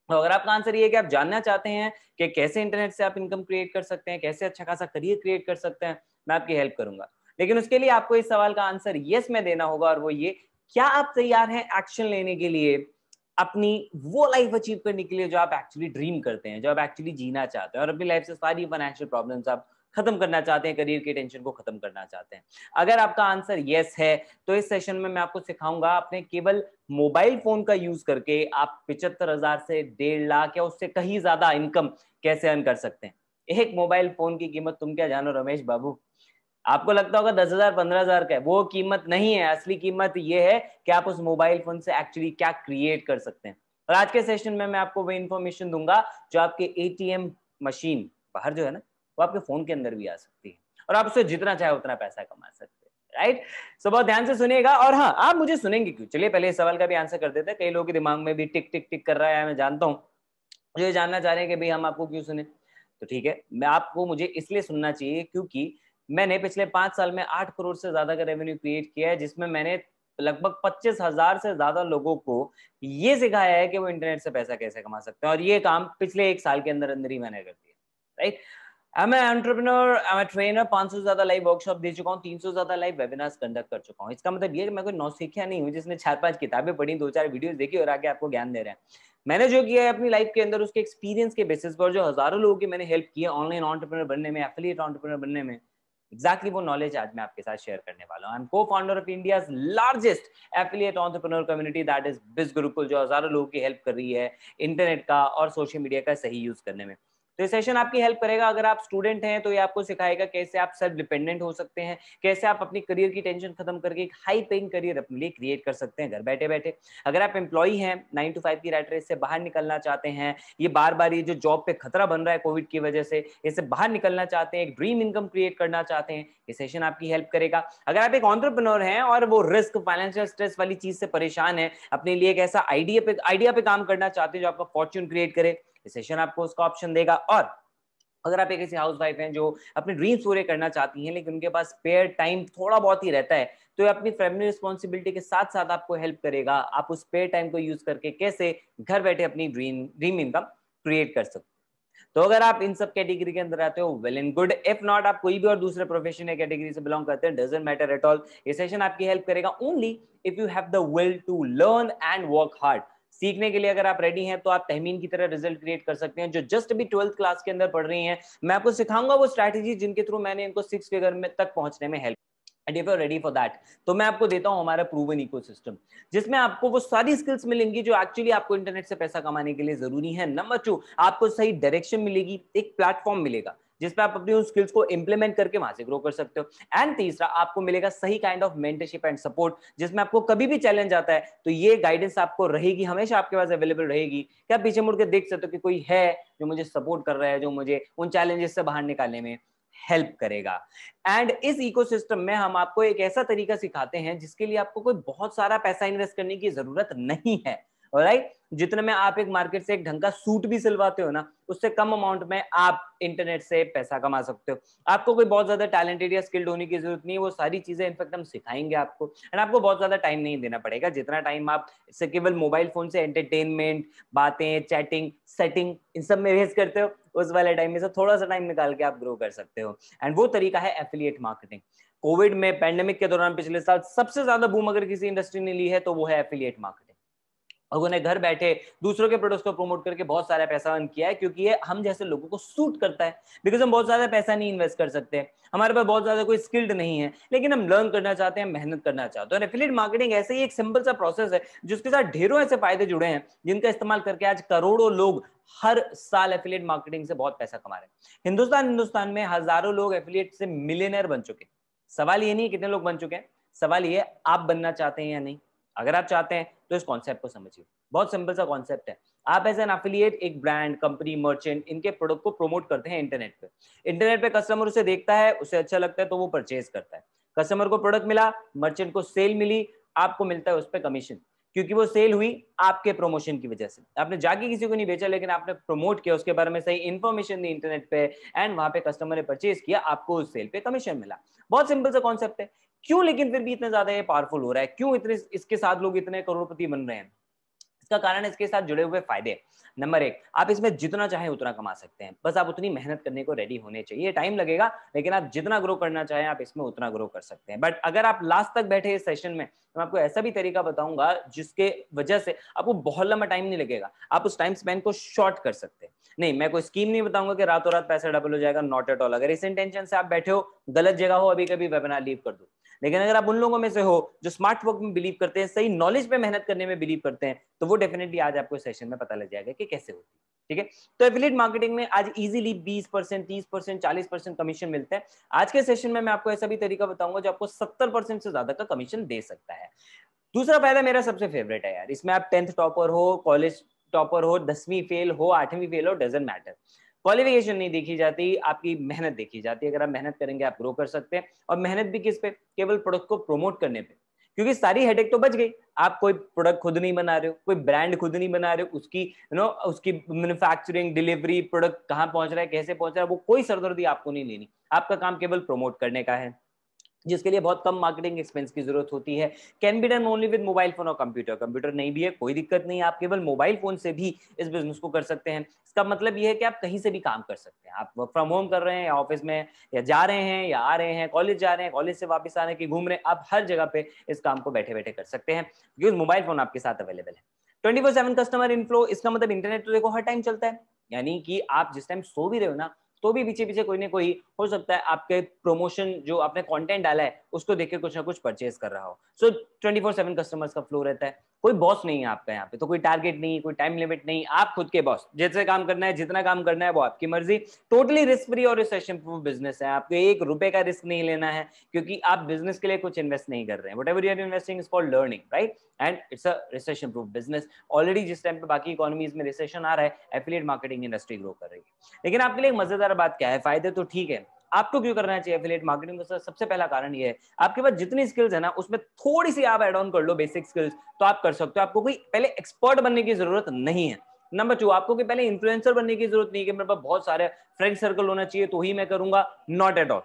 तो अगर आपका आंसर ये है कि आप जानना चाहते हैं कि कैसे इंटरनेट से आप इनकम क्रिएट कर सकते हैं, कैसे अच्छा खासा करियर क्रिएट कर सकते हैं, मैं आपकी हेल्प करूंगा। लेकिन उसके लिए आपको इस सवाल का आंसर यस में देना होगा, और वो ये, क्या आप तैयार हैं एक्शन लेने के लिए, अपनी वो लाइफ अचीव करने के लिए जो आप एक्चुअली ड्रीम करते हैं, जो आप एक्चुअली जीना चाहते हैं, और अपनी लाइफ से सारी फाइनेंशियल प्रॉब्लम्स आप खत्म करना चाहते हैं, करियर की टेंशन को खत्म करना चाहते हैं। अगर आपका आंसर यस है तो इस सेशन में मैं आपको सिखाऊंगा अपने केवल मोबाइल फोन का यूज करके आप 75,000 से 1.5 लाख या उससे कहीं ज्यादा इनकम कैसे अर्न कर सकते हैं। एक मोबाइल फोन की कीमत तुम क्या जानो रमेश बाबू। आपको लगता होगा 10,000 15,000 का है, वो कीमत नहीं है। असली कीमत ये है कि आप उस मोबाइल फोन से एक्चुअली क्या क्रिएट कर सकते हैं। और आज के सेशन में मैं आपको वो इन्फॉर्मेशन दूंगा जो आपके एटीएम मशीन बाहर जो है ना, वो आपके फोन के अंदर भी आ सकती है, और आप उससे जितना चाहे उतना पैसा कमा सकते हैं। राइट, सो बहुत ध्यान से सुनिएगा। और हाँ, आप मुझे सुनेंगे क्यों, चलिए पहले इस सवाल का भी आंसर कर देते हैं। कई लोगों के दिमाग में भी टिक टिक टिक कर रहा है, मैं जानता हूँ, मुझे जानना चाह रहे हैं कि भाई हम आपको क्यों सुने। तो ठीक है, मैं आपको, मुझे इसलिए सुनना चाहिए क्योंकि मैंने पिछले 5 साल में 8 करोड़ से ज्यादा का रेवेन्यू क्रिएट किया है, जिसमें मैंने लगभग 25,000 से ज्यादा लोगों को ये सिखाया है कि वो इंटरनेट से पैसा कैसे कमा सकते हैं, और ये काम पिछले 1 साल के अंदर अंदर ही मैंने कर दिया। Right, I'm an entrepreneur, I'm a trainer, 500 से ज्यादा लाइव वर्कशॉप दे चुका हूँ, 300 से ज्यादा लाइव वेबिनार्स कंडक्ट कर चुका हूँ। इसका मतलब ये कि मैं कोई नौसिखिया नहीं हूँ जिसने 4-5 किताबें पढ़ी, 2-4 वीडियोस देखी और आके आपको ज्ञान दे रहे हैं। मैंने जो किया है अपनी लाइफ के अंदर, उसके एक्सपीरियंस के बेसिस पर, जो हजारों लोगों की मैंने हेल्प की है ऑनलाइन एंटरप्रेन्योर बनने में, एफिलिएट एंटरप्रेन्योर बनने में, एग्जैक्टली वो नॉलेज आज मैं आपके साथ शेयर करने वाला हूँ। आई एम को founder of India's largest affiliate entrepreneur community, that is बिज गुरुकुल, जो हजारों लोगों की हेल्प कर रही है इंटरनेट का और सोशल मीडिया का सही यूज करने में। तो ये सेशन आपकी हेल्प करेगा। अगर आप स्टूडेंट हैं तो ये आपको सिखाएगा कैसे आप सेल्फ डिपेंडेंट हो सकते हैं, कैसे आप अपनी करियर की टेंशन खत्म करके एक हाई पेइंग करियर अपने लिए क्रिएट कर सकते हैं घर बैठे बैठे। अगर आप एम्प्लॉई हैं, 9 to 5 की रैट रेस से बाहर निकलना चाहते हैं, ये बार बार ये जो जॉब पे खतरा बन रहा है कोविड की वजह से, इससे बाहर निकलना चाहते हैं, एक ड्रीम इनकम क्रिएट करना चाहते हैं, ये सेशन आपकी हेल्प करेगा। अगर आप एक एंटरप्रेन्योर हैं और वो रिस्क, फाइनेंशियल स्ट्रेस वाली चीज से परेशान है, अपने लिए एक ऐसा आइडिया पे काम करना चाहते हैं जो आपका फॉर्च्यून क्रिएट करे, ये सेशन आपको उसका ऑप्शन देगा। और अगर आप एक ऐसी हाउस वाइफ हैं जो अपने ड्रीम्स पूरे करना चाहती हैं लेकिन उनके पास स्पेयर टाइम थोड़ा बहुत ही रहता है, तो ये अपनी फैमिली रिस्पॉन्सिबिलिटी के साथ साथ आपको हेल्प करेगा आप उस स्पेयर टाइम को यूज करके कैसे घर बैठे अपनी ड्रीम इनकम क्रिएट कर सकते हैं। तो अगर आप इन सब कैटेगरी के अंदर आते हो, well and good. If not, आप कोई भी और दूसरे प्रोफेशन या कैटेगरी से बिलोंग करते हैं, डजंट मैटर एट ऑल। ये सेशन आपकी हेल्प करेगा only if you have the will to learn and work hard. सीखने के लिए अगर आप रेडी हैं तो आप तहमीन की तरह रिजल्ट क्रिएट कर सकते हैं, जो जस्ट अभी 12th क्लास के अंदर पढ़ रही हैं। मैं आपको सिखाऊंगा वो स्ट्रैटेजी जिनके थ्रू मैंने इनको 6 फिगर में तक पहुंचने में help. And if you are ready for that, तो मैं आपको देता हूं हमारा प्रूवन इकोसिस्टम, जिसमें आपको वो सारी स्किल्स मिलेंगी जो एक्चुअली आपको इंटरनेट से पैसा कमाने के लिए जरूरी है। नंबर 2, आपको सही डायरेक्शन मिलेगी, एक प्लेटफॉर्म मिलेगा जिसपे आप अपनी उन स्किल्स को इंप्लीमेंट करके वहां से ग्रो कर सकते हो। एंड तीसरा, आपको मिलेगा सही kind of mentorship and support, जिसमें आपको कभी भी चैलेंज आता है तो ये गाइडेंस आपको रहेगी, हमेशा आपके पास अवेलेबल रहेगी कि आप पीछे मुड़ के देख सकते हो कि कोई है जो मुझे सपोर्ट कर रहा है, जो मुझे उन चैलेंजेस से बाहर निकालने में हेल्प करेगा। एंड इस इकोसिस्टम में हम आपको एक ऐसा तरीका सिखाते हैं जिसके लिए आपको कोई बहुत सारा पैसा इन्वेस्ट करने की जरूरत नहीं है। ऑलराइट, जितने में आप एक मार्केट से एक ढंग का सूट भी सिलवाते हो ना, उससे कम अमाउंट में आप इंटरनेट से पैसा कमा सकते हो। आपको कोई बहुत ज्यादा टैलेंटेड या स्किल्ड होने की जरूरत नहीं है, वो सारी चीजें इनफैक्ट हम सिखाएंगे आपको। एंड आपको बहुत ज्यादा टाइम नहीं देना पड़ेगा, जितना टाइम आप इससे केवल मोबाइल फोन से एंटरटेनमेंट, बातें, चैटिंग, सेटिंग, इन सब में वेस्ट करते हो, उस वाले टाइम में से थोड़ा सा टाइम निकाल के आप ग्रो कर सकते हो। एंड वो तरीका है एफिलिएट मार्केटिंग। कोविड में, पैंडेमिक के दौरान पिछले साल सबसे ज्यादा बूम अगर किसी इंडस्ट्री ने ली है तो वो है एफिलिएट मार्केटिंग। और उन्हें घर बैठे दूसरों के प्रोडक्ट्स को प्रमोट करके बहुत सारा पैसा अर्न किया है, क्योंकि ये हम जैसे लोगों को सूट करता है। बिकॉज हम बहुत ज्यादा पैसा नहीं इन्वेस्ट कर सकते, हमारे पास बहुत ज्यादा कोई स्किल्ड नहीं है, लेकिन हम लर्न करना चाहते हैं, मेहनत करना चाहते हैं। और एफिलिएट मार्केटिंग ऐसे ही एक सिंपल सा प्रोसेस है जिसके साथ ढेरों ऐसे फायदे जुड़े हैं, जिनका इस्तेमाल करके आज करोड़ों लोग हर साल एफिलिएट मार्केटिंग से बहुत पैसा कमा रहे हैं। हिंदुस्तान में हजारों लोग एफिलिएट से मिलियनर बन चुके हैं। सवाल ये नहीं कितने लोग बन चुके हैं, सवाल ये आप बनना चाहते हैं या नहीं। अगर आप चाहते हैं तो इस कॉन्सेप्ट को समझिए, बहुत सिंपल सा कॉन्सेप्ट है। आप एज एन एफिलिएट एक ब्रांड, कंपनी, मर्चेंट, इनके प्रोडक्ट को प्रमोट करते हैं इंटरनेट पे। इंटरनेट पे कस्टमर उसे देखता है, उसे अच्छा लगता है तो वो परचेज करता है। कस्टमर को प्रोडक्ट मिला, मर्चेंट को सेल मिली, आपको मिलता है उस पर कमीशन, क्योंकि वो सेल हुई आपके प्रमोशन की वजह से। आपने जाके किसी को नहीं बेचा, लेकिन आपने प्रमोट किया, उसके बारे में सही इंफॉर्मेशन दी इंटरनेट पे, एंड वहां पे कस्टमर ने परचेज किया, आपको उस सेल पे कमीशन मिला। बहुत सिंपल सा कॉन्सेप्ट है। क्यों लेकिन फिर भी इतना ज्यादा ये पावरफुल हो रहा है, क्यों इतने इसके साथ लोग इतने करोड़पति बन रहे हैं? इसका कारण है इसके साथ जुड़े हुए फायदे। नंबर 1, आप इसमें जितना चाहें उतना कमा सकते हैं, बस आप उतनी मेहनत करने को रेडी होने चाहिए। टाइम लगेगा, लेकिन आप जितना ग्रो करना चाहें आप इसमें उतना ग्रो कर सकते हैं। बट अगर आप लास्ट तक बैठे इस सेशन में, तो मैं आपको ऐसा भी तरीका बताऊंगा जिसके वजह से आपको बहुत लंबा टाइम नहीं लगेगा, आप उस टाइम स्पेन को शॉर्ट कर सकते हैं। नहीं, मैं कोई स्कीम नहीं बताऊंगा कि रातों रात पैसा डबल हो जाएगा, नॉट एट ऑल। अगर इस इंटेंशन से आप बैठे हो, गलत जगह हो, अभी कभी वेबिनार लीव कर दो। लेकिन अगर आप उन लोगों में से हो जो स्मार्ट वर्क में बिलीव करते हैं, सही नॉलेज पे मेहनत करने में बिलीव करते हैं, तो वो डेफिनेटली आज आपको सेशन में पता लग जाएगा कि कैसे होती है। ठीक है, तो एफिलिएट मार्केटिंग में आज इजीली 20%, 30%, 40% कमीशन मिलते हैं। आज के सेशन में मैं आपको ऐसा भी तरीका बताऊंगा जो आपको 70% से ज्यादा का कमीशन दे सकता है। दूसरा फायदा मेरा सबसे फेवरेट है यार, इसमें आप 10th टॉपर हो, कॉलेज टॉपर हो, 10वीं फेल हो, 8वीं फेल हो, डजंट मैटर। क्वालिफिकेशन नहीं देखी जाती, आपकी मेहनत देखी जाती है। अगर आप मेहनत करेंगे आप ग्रो कर सकते हैं। और मेहनत भी किस पे? केवल प्रोडक्ट को प्रमोट करने पे, क्योंकि सारी हेडेक तो बच गई। आप कोई प्रोडक्ट खुद नहीं बना रहे हो, कोई ब्रांड खुद नहीं बना रहे हो, उसकी उसकी मैन्युफैक्चरिंग, डिलीवरी, प्रोडक्ट कहाँ पहुंच रहा है, कैसे पहुंच रहा है, वो कोई सरदर्दी आपको नहीं लेनी। आपका काम केवल प्रमोट करने का है, जिसके लिए बहुत कम मार्केटिंग एक्सपेंस की जरूरत होती है। Can be done only with mobile phone और कंप्यूटर। कंप्यूटर नहीं भी है कोई दिक्कत नहीं, आप केवल मोबाइल फोन से भी इस बिजनेस को कर सकते हैं। इसका मतलब यह है कि आप कहीं से भी काम कर सकते हैं। आप वर्क फ्रॉम होम कर रहे हैं, या ऑफिस में, या जा रहे हैं, या आ रहे हैं, कॉलेज जा रहे हैं, कॉलेज से वापस आने की घूम रहे हैं, आप हर जगह पे इस काम को बैठे बैठे कर सकते हैं, क्योंकि मोबाइल फोन आपके साथ अवेलेबल है। 24/7 कस्टमर इनफ्लो, इसका मतलब इंटरनेट तो देखो हर टाइम चलता है, यानी कि आप जिस टाइम सो भी रहे हो ना, तो भी पीछे पीछे कोई ना कोई हो सकता है आपके प्रमोशन जो आपने कंटेंट डाला है उसको देख के कुछ ना कुछ परचेज कर रहा हो। सो 24/7 कस्टमर्स का फ्लो रहता है। कोई बॉस नहीं है आपका यहाँ पे, तो कोई टारगेट नहीं, कोई टाइम लिमिट नहीं, आप खुद के बॉस। जैसे काम करना है, जितना काम करना है वो आपकी मर्जी। टोटली रिस्क फ्री और रिसेशन प्रूफ बिजनेस है। आपको 1 रुपए का रिस्क नहीं लेना है, क्योंकि आप बिजनेस के लिए कुछ इन्वेस्ट नहीं कर रहे हैं। Whatever you are investing is for learning, right? And it's a recession proof business. Already जिस टाइम पे बाकी इकोनॉमीज में रिसेशन आ रहा है, एफिलिएट मार्केटिंग इंडस्ट्री ग्रो कर रही है। लेकिन आपके लिए एक मजेदार बात क्या है, फायदे तो ठीक है, आपको क्यों करना चाहिए एफिलिएट मार्केटिंग का? सबसे पहला कारण ये है, आपके पास जितनी स्किल्स है ना, उसमें थोड़ी सी आप ऐड ऑन कर लो बेसिक स्किल्स, तो आप कर सकते हो। आपको कोई पहले एक्सपर्ट बनने की जरूरत नहीं है। नंबर 2, आपको कि पहले इन्फ्लुएंसर बनने की जरूरत नहीं है कि मेरे पास बहुत सारे फ्रेंड सर्कल होना चाहिए तो ही मैं करूंगा, नॉट एट ऑल।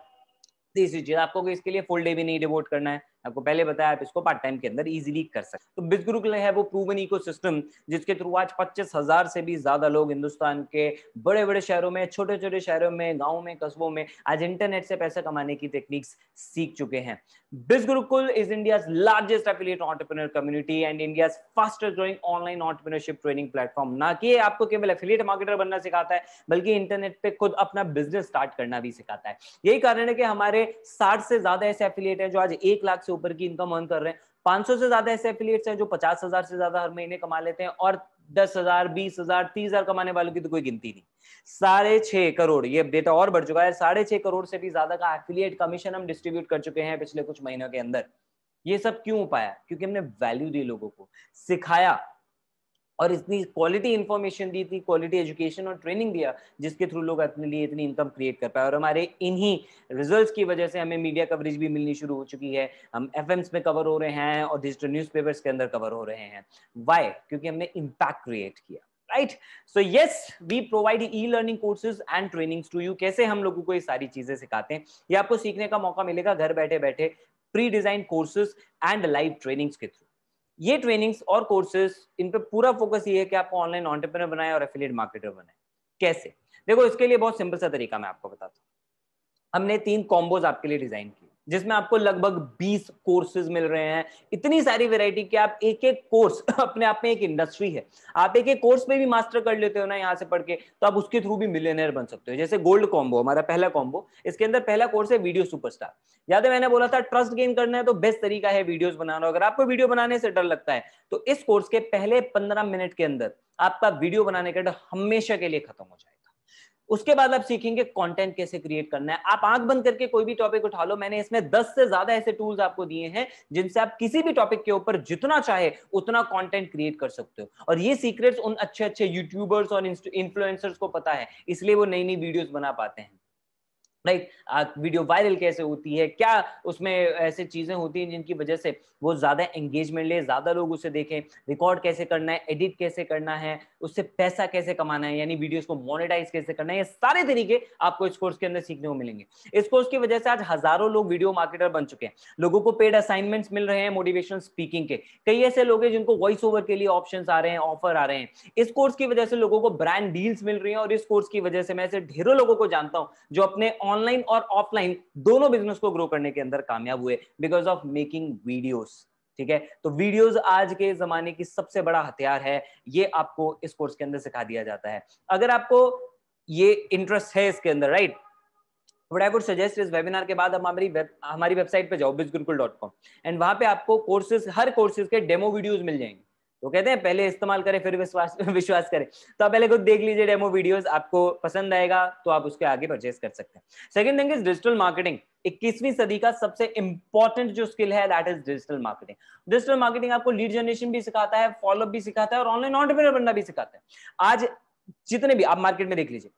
तीसरी चीज, आपको इसके लिए फुल डे भी नहीं डिवोट करना है। आपको पहले बताया, आप इसको पार्ट टाइम के अंदर इजीली कर सकते हैं। तो बिजगुरुकुल है वो प्रूवन इकोसिस्टम, जिसके थ्रू आज 25,000 से भी ज्यादा लोग हिंदुस्तान के बड़े बड़े शहरों में, छोटे छोटे शहरों में, गाँव में, कस्बों में आज इंटरनेट से पैसा कमाने की टेक्निक्स सीख चुके हैं। Bizgurukul is India's largest affiliate entrepreneur community and India's fastest growing online entrepreneurship training platform. ना कि आपको केवल एफिलिएट मार्केटर बनना सिखाता है, बल्कि इंटरनेट पे खुद अपना बिजनेस स्टार्ट करना भी सिखाता है। यही कारण है कि हमारे 60 से ज्यादा ऐसे एफिलिएट हैं जो आज 1 लाख से ऊपर की इनकम अर्न कर रहे हैं। 500 से ज्यादा ऐसे एफिलिएट्स हैं जो 50,000 से ज्यादा हर महीने कमा लेते हैं, और 10,000, 20,000, 30,000 कमाने वालों की तो कोई गिनती नहीं। 6.5 करोड़, ये डेटा और बढ़ चुका है, 6.5 करोड़ से भी ज्यादा का एफिलिएट कमीशन हम डिस्ट्रीब्यूट कर चुके हैं पिछले कुछ महीनों के अंदर। ये सब क्यों पाया? क्योंकि हमने वैल्यू दी, लोगों को सिखाया, और इतनी क्वालिटी इंफॉर्मेशन दी थी, क्वालिटी एजुकेशन और ट्रेनिंग दिया, जिसके थ्रू लोग अपने लिए इतनी इनकम क्रिएट कर पाए। और हमारे इन्हीं रिजल्ट्स की वजह से हमें मीडिया कवरेज भी मिलनी शुरू हो चुकी है। हम एफएम्स में कवर हो रहे हैं और डिजिटल न्यूज़पेपर्स के अंदर कवर हो रहे हैं। व्हाई? क्योंकि हमने इम्पैक्ट क्रिएट किया, right? So yes, we provide e learning courses and trainings to you. कैसे हम लोगों को ये सारी चीजें सिखाते हैं, ये आपको सीखने का मौका मिलेगा घर बैठे बैठे, pre design courses and live trainings के थ्रू। ये ट्रेनिंग्स और कोर्सेज, इन पे पूरा फोकस ये है कि आपको ऑनलाइन एंटरप्रेन्योर बनाए और एफिलिएट मार्केटर बनाए। कैसे? देखो, इसके लिए बहुत सिंपल सा तरीका मैं आपको बताता हूँ। हमने 3 कॉम्बोज आपके लिए डिजाइन किए, जिसमें आपको लगभग 20 कोर्सेज मिल रहे हैं। इतनी सारी वैरायटी कि आप एक एक कोर्स अपने आप में एक इंडस्ट्री है। आप एक एक कोर्स में भी मास्टर कर लेते हो ना यहाँ से पढ़ के, तो आप उसके थ्रू भी मिलियनर बन सकते हो। जैसे गोल्ड कॉम्बो, हमारा पहला कॉम्बो, इसके अंदर पहला कोर्स है वीडियो सुपरस्टार। याद है मैंने बोला था ट्रस्ट गेन करना है तो बेस्ट तरीका है वीडियोस बनाना। अगर आपको वीडियो बनाने से डर लगता है, तो इस कोर्स के पहले 15 मिनट के अंदर आपका वीडियो बनाने का डर हमेशा के लिए खत्म हो जाएगा। उसके बाद आप सीखेंगे कंटेंट कैसे क्रिएट करना है। आप आंख बंद करके कोई भी टॉपिक उठा लो, मैंने इसमें 10 से ज्यादा ऐसे टूल्स आपको दिए हैं जिनसे आप किसी भी टॉपिक के ऊपर जितना चाहे उतना कंटेंट क्रिएट कर सकते हो। और ये सीक्रेट्स उन अच्छे अच्छे यूट्यूबर्स और इन्फ्लुएंसर्स को पता है, इसलिए वो नई नई वीडियोस बना पाते हैं, राइट? वीडियो वायरल कैसे होती है, क्या उसमें ऐसे चीजें होती हैं जिनकी वजह से वो ज्यादा एंगेजमेंट ले, ज्यादा लोग उसे देखें, रिकॉर्ड कैसे करना है, एडिट कैसे करना है, उससे पैसा कैसे कमाना है, यानी वीडियोस को मोनेटाइज कैसे करना है, ये सारे तरीके आपको इस कोर्स के अंदर सीखने को मिलेंगे। इस कोर्स की वजह से आज हजारों लोग वीडियो मार्केटर बन चुके हैं, लोगों को पेड असाइनमेंट्स मिल रहे हैं मोटिवेशनल स्पीकिंग के, कई ऐसे लोग हैं जिनको वॉइस ओवर के लिए ऑप्शंस आ रहे हैं, ऑफर आ रहे हैं। इस कोर्स की वजह से लोगों को ब्रांड डील्स मिल रही हैं, और इस कोर्स की वजह से मैं ऐसे ढेरों लोगों को जानता हूं जो अपने ऑनलाइन और ऑफलाइन दोनों बिजनेस को ग्रो करने के अंदर कामयाब हुए बिकॉज ऑफ मेकिंग वीडियोस। ठीक है, तो वीडियोस आज के जमाने की सबसे बड़ा हथियार है, ये आपको इस कोर्स के अंदर सिखा दिया जाता है। अगर आपको ये इंटरेस्ट है इसके अंदर, right, what I would suggest इस वेबिनार के बाद हमारी वेबसाइट पे जाओ bizgurukul.com, एंड वहां पे आपको कोर्सेज, हर कोर्सेज के डेमो वीडियोस मिल जाएंगे। तो कहते हैं पहले इस्तेमाल करें फिर विश्वास करें, तो आप पहले खुद देख लीजिए डेमो वीडियोस, आपको पसंद आएगा तो आप उसके आगे परचेस कर सकते हैं। Second thing is digital marketing. 21वीं सदी का सबसे इंपॉर्टेंट जो स्किल है that is digital marketing. Digital marketing आपको लीड जनरेशन भी सिखाता है, फॉलोअप भी सिखाता है, और ऑनलाइन एंटरप्रेन्योर बनना भी सिखाता है। आज जितने भी आप मार्केट में देख लीजिए,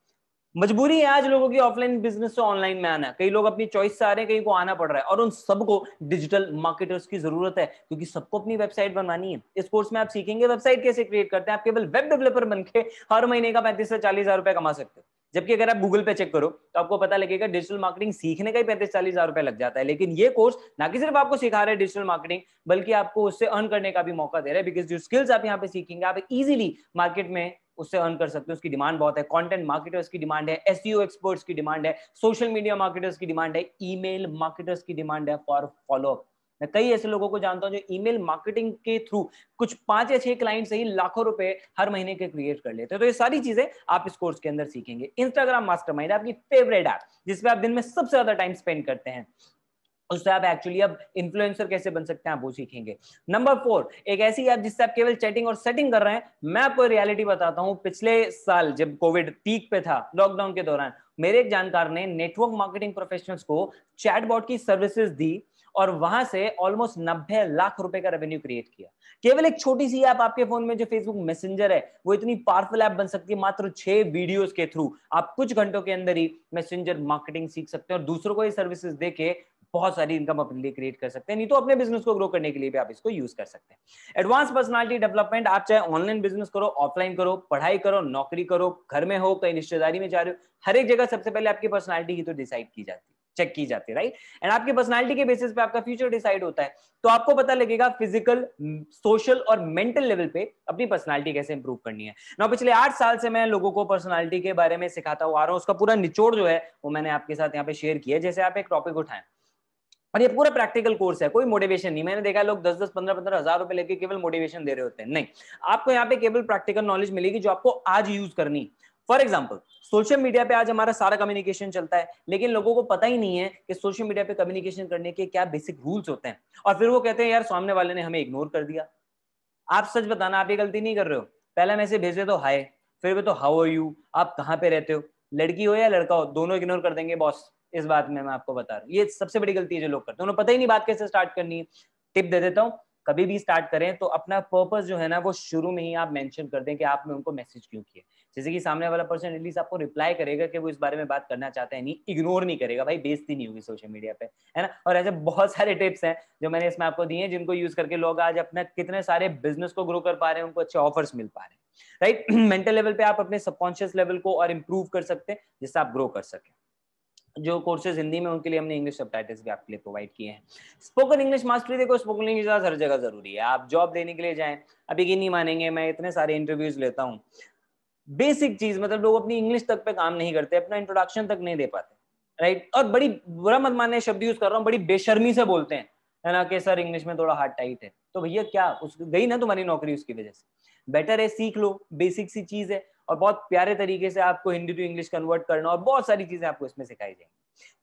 मजबूरी है आज लोगों की ऑफलाइन बिजनेस से ऑनलाइन में आना, कई लोग अपनी चॉइस से आ रहे हैं, कई को आना पड़ रहा है, और उन सबको डिजिटल मार्केटर्स की जरूरत है, क्योंकि सबको अपनी वेबसाइट बनवानी है। इस कोर्स में आप सीखेंगे वेबसाइट कैसे क्रिएट करते हैं, आप केवल वेब डेवलपर बनके हर महीने का 35 से 40 हजार रुपए कमा सकते हो। जबकि अगर आप गूगल पे चेक करो तो आपको पता लगेगा डिजिटल मार्केटिंग सीखने का ही 35-40 हजार रुपए लग जाता है। लेकिन ये कोर्स ना कि सिर्फ आपको सिखा रहा है डिजिटल मार्केटिंग, बल्कि आपको उससे अर्न करने का भी मौका दे रहा है, बिकॉज जो स्किल्स आप यहाँ पे सीखेंगे आप इजीली मार्केट में उससे अर्न कर सकते हो। उसकी डिमांड बहुत है, कंटेंट मार्केटर्स की डिमांड है, एसईओ एक्सपर्ट्स की डिमांड है, सोशल मीडिया मार्केटर्स की डिमांड है, ईमेल मार्केटर्स की डिमांड है फॉर फॉलोअप। मैं कई ऐसे लोगों को जानता हूं जो ईमेल मार्केटिंग के थ्रू कुछ 5 या 6 क्लाइंट से ही लाखों रुपए हर महीने के क्रिएट कर लेते हैं। तो ये सारी चीजें आप इस कोर्स के अंदर सीखेंगे। इंस्टाग्राम मास्टरमाइंड, आपकी फेवरेट ऐप जिसपे आप दिन में सबसे ज्यादा टाइम स्पेंड करते हैं, उससे आप एक्चुअली अब इन्फ्लुएंसर कैसे बन सकते हैं आप वो सीखेंगे। नंबर 4, एक ऐसी ऐप जिससे आप केवल चैटिंग और सेटिंग कर रहे हैं। मैं आपको रियलिटी बताता हूं, पिछले साल जब कोविड पीक पे था, लॉकडाउन के दौरान, मेरे एक जानकार ने नेटवर्क मार्केटिंग प्रोफेशनल्स को चैटबॉट की सर्विसेज दी, और वहां से ऑलमोस्ट 90 लाख रुपए का रेवेन्यू क्रिएट किया। केवल एक छोटी सी ऐप आपके फोन में जो फेसबुक मैसेंजर है, वो इतनी पावरफुल ऐप बन सकती है। मात्र 6 वीडियोस के थ्रू आप कुछ घंटों के अंदर ही मैसेंजर मार्केटिंग सीख सकते हैं, और दूसरों को ये सर्विसेज देके बहुत सारी इनकम अपने लिए क्रिएट कर सकते हैं। नहीं तो अपने बिजनेस को ग्रो करने के लिए भी आप इसको यूज कर सकते हैं। एडवांस पर्सनालिटी डेवलपमेंट, आप चाहे ऑनलाइन बिजनेस करो, ऑफलाइन करो, पढ़ाई करो, नौकरी करो, घर में हो, कहीं रिश्तेदारी में जा रहे हो, हर एक जगह सबसे पहले आपकी पर्सनालिटी की तो डिसाइड की जाती है, चेक की जाती है, राइट। एंड आपकी पर्सनालिटी के बेसिस पे आपका फ्यूचर डिसाइड होता है। तो आपको पता लगेगा फिजिकल, सोशल और मेंटल लेवल पे अपनी पर्सनालिटी कैसे इंप्रूव करनी है। ना पिछले 8 साल से मैं लोगों को पर्सनालिटी के बारे में सिखाता हुआ आ रहा हूं, उसका पूरा निचोड़ जो है वो मैंने आपके साथ यहाँ पे शेयर किया। जैसे आप एक टॉपिक उठाएं, और ये पूरा प्रैक्टिकल कोर्स है, कोई मोटिवेशन नहीं। मैंने देखा लोग 10-10, 15-15 हजार रुपए लेके केवल मोटिवेशन दे रहे होते हैं, नहीं, आपको यहाँ पे केवल प्रैक्टिकल नॉलेज मिलेगी जो आपको आज यूज करनी। फॉर एग्जाम्पल, सोशल मीडिया पे आज हमारा सारा कम्युनिकेशन चलता है, लेकिन लोगों को पता ही नहीं है कि सोशल मीडिया पे कम्युनिकेशन करने के क्या बेसिक रूल्स होते हैं, और फिर वो कहते हैं यार सामने वाले ने हमें इग्नोर कर दिया। आप सच बताना, आप ये गलती नहीं कर रहे हो? पहला मैसेज भेजे तो हाय, फिर भी तो हाउ आर यू, आप कहाँ पे रहते हो, लड़की हो या लड़का हो, दोनों इग्नोर कर देंगे बॉस। इस बात में मैं आपको बता रहा हूँ, ये सबसे बड़ी गलती है जो लोग करते हैं, उन्हें पता ही नहीं बात कैसे स्टार्ट करनी है। टिप दे देता हूँ, कभी भी स्टार्ट करें तो अपना पर्पस जो है ना वो शुरू में ही आप मेंशन कर दें कि आपने उनको मैसेज क्यों किया। जैसे कि सामने वाला पर्सन एटलीस्ट आपको रिप्लाई करेगा कि वो इस बारे में बात करना चाहता है, नहीं इग्नोर नहीं करेगा, भाई बेइज्जती नहीं होगी सोशल मीडिया पे, है ना। और ऐसे बहुत सारे टिप्स हैं जो मैंने इसमें आपको दिए हैं, जिनको यूज करके लोग आज अपना कितने सारे बिजनेस को ग्रो कर पा रहे हैं, उनको अच्छे ऑफर्स मिल पा रहे हैं, राइट। मेंटल लेवल पे आप अपने सबकॉन्शियस लेवल को और इंप्रूव कर सकते हैं, जिससे आप ग्रो कर सकें। जो कोर्सेज हिंदी में उनके लिए हमने इंग्लिश सबटाइटल्स भी आपके लिए प्रोवाइड किए हैं। स्पोकन इंग्लिश मास्टरी, देखो स्पोकन इंग्लिश हर जगह जरूरी है। आप जॉब लेने के लिए जाएं, अब यकीन नहीं मानेंगे, मैं इतने सारे इंटरव्यूज लेता हूँ, बेसिक चीज मतलब लोग अपनी इंग्लिश तक पे काम नहीं करते, अपना इंट्रोडक्शन तक नहीं दे पाते, राइट। और बड़ी, बुरा मत मानने शब्द यूज कर रहा हूँ, बड़ी बेशर्मी से बोलते हैं, है ना, कि सर इंग्लिश में थोड़ा हार्ड टाइट है। तो भैया क्या उस गई ना तुम्हारी नौकरी उसकी वजह से? बेटर है सीख लो, बेसिक सी चीज है, और बहुत प्यारे तरीके से आपको हिंदी टू इंग्लिश कन्वर्ट करना, और बहुत सारी चीजें आपको इसमें सिखाई जाएंगी।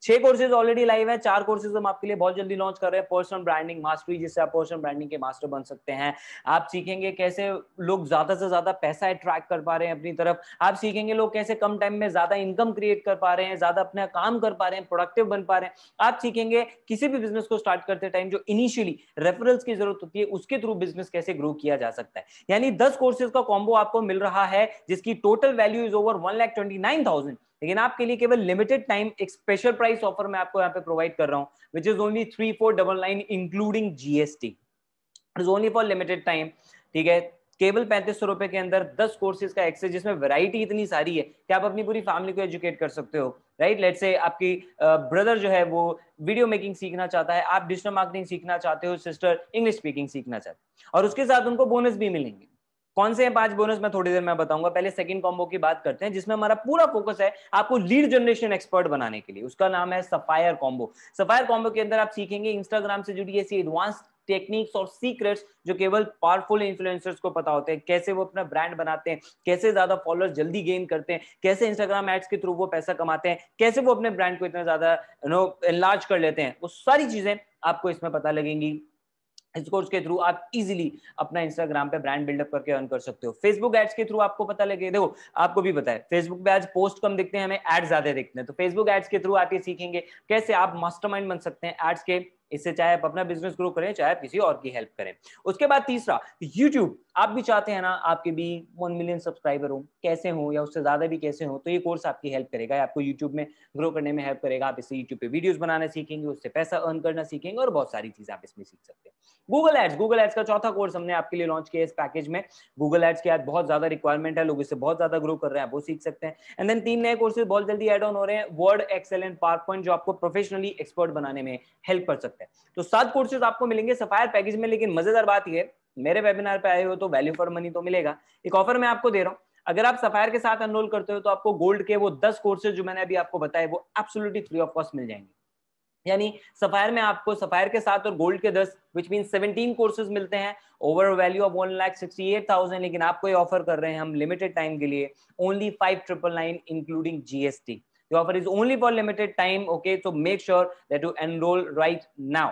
6 कोर्सेज ऑलरेडी लाइव है, 4 कोर्सेज हम आपके लिए बहुत जल्दी लॉन्च कर रहे हैं। पर्सनल ब्रांडिंग मास्टरी, जिससे आप पर्सनल ब्रांडिंग के मास्टर बन सकते हैं। आप सीखेंगे कैसे लोग ज्यादा से ज्यादा पैसा अट्रैक्ट कर पा रहे हैं अपनी तरफ। आप सीखेंगे लोग कैसे कम टाइम में ज्यादा इनकम क्रिएट कर पा रहे हैं, ज्यादा अपना काम कर पा रहे हैं, प्रोडक्टिव बन पा रहे हैं। आप सीखेंगे किसी भी बिजनेस को स्टार्ट करते टाइम जो इनिशियली रेफरल्स की जरूरत होती है, उसके थ्रू बिजनेस कैसे ग्रो किया जा सकता है। यानी 10 कोर्सेज का कॉम्बो आपको मिल रहा है, जिसकी टोटल वैल्यू इज ओवर 1,29,000। लेकिन आपके लिए केवल लिमिटेड टाइम एक स्पेशल प्राइस ऑफर मैं आपको यहाँ पे प्रोवाइड कर रहा हूँ, which is only 3,499 including GST. It is only for limited time, ठीक है। केवल 3500 रुपए के अंदर 10 कोर्सेज का एक्सेस, जिसमें वैरायटी इतनी सारी है कि आप अपनी पूरी फैमिली को एजुकेट कर सकते हो, राइट। लेट्स से आपकी ब्रदर जो है वो वीडियो मेकिंग सीखना चाहता है, आप डिजिटल मार्केटिंग सीखना चाहते हो, सिस्टर इंग्लिश स्पीकिंग सीखना चाहते हो, और उसके साथ उनको बोनस भी मिलेंगे। कौन से हैं 5 बोनस, मैं थोड़ी देर में बताऊंगा। पहले सेकंड कॉम्बो की बात करते हैं, जिसमें हमारा पूरा फोकस है आपको लीड जनरेशन एक्सपर्ट बनाने के लिए। उसका नाम है सफायर कॉम्बो। सफायर कॉम्बो के अंदर आप सीखेंगे इंस्टाग्राम से जुड़ी ऐसी एडवांस टेक्निक्स और सीक्रेट्स जो केवल पावरफुल इन्फ्लुएंसर्स को पता होते हैं। कैसे वो अपना ब्रांड बनाते हैं, कैसे ज्यादा फॉलोअर्स जल्दी गेन करते हैं, कैसे इंस्टाग्राम एड्स के थ्रू वो पैसा कमाते हैं, कैसे वो अपने ब्रांड को इतना ज्यादा एनलार्ज कर लेते हैं, वो सारी चीजें आपको इसमें पता लगेंगी। इस कोर्स के थ्रू आप इजीली अपना इंस्टाग्राम पे ब्रांड बिल्डअप करके अर्न कर सकते हो। फेसबुक एड्स के थ्रू आपको पता लगे, देखो आपको भी पता है फेसबुक पे आज पोस्ट कम दिखते हैं, हमें एड्स ज्यादा दिखते हैं, तो फेसबुक एड्स के थ्रू आप ये सीखेंगे कैसे आप मास्टरमाइंड बन सकते हैं एड्स के। इससे चाहे आप अपना बिजनेस ग्रो करें, चाहे आप किसी और की हेल्प करें। उसके बाद तीसरा, यूट्यूब। आप भी चाहते हैं ना आपके भी 1 मिलियन सब्सक्राइबर हो, कैसे हो या उससे ज्यादा भी कैसे हो, तो ये कोर्स आपकी हेल्प करेगा, आपको यूट्यूब में ग्रो करने में हेल्प करेगा। आप इससे यूट्यूब पे वीडियोस बनाना सीखेंगे, उससे पैसा अर्न करना सीखेंगे, और बहुत सारी चीजें आप इसमें सीख सकते हैं। गूगल एड्स का चौथा कोर्स हमने आपके लिए लॉन्च किया इस पैकेज में। गूगल एड्स की आज बहुत ज्यादा रिक्वायरमेंट है, लोग इससे बहुत ज्यादा ग्रो कर रहे हैं, वो सीख सकते हैं। एंड देन 3 नए कोर्सेज बहुत जल्दी ऐड ऑन हो रहे हैं, वर्ड, एक्सेल एंड पावरपॉइंट, जो आपको प्रोफेशनली एक्सपर्ट बनाने में हेल्प कर सकते हैं। तो 7 कोर्सेज आपको मिलेंगे सफायर पैकेज में। लेकिन मजेदार बात यह है, मेरे वेबिनार पे आए हो तो वैल्यू फॉर मनी तो मिलेगा। एक ऑफर मैं आपको दे रहा हूं, अगर आप सफायर के साथ एनरोल करते हो तो आपको गोल्ड के वो 10 कोर्सेज जो मैंने अभी आपको बताए वो एब्सोल्युटली फ्री ऑफ कॉस्ट मिल जाएंगे। यानी सफायर में आपको सफायर के साथ और गोल्ड के 10 विच मीन 17 कोर्सेज मिलते हैं ओवर वैल्यू ऑफ 1,68,000। लेकिन आपको ये ऑफर कर रहे हैं हम लिमिटेड टाइम के लिए, only 5,999 including GST. The offer is only for limited time, okay? So make sure that you enroll right now.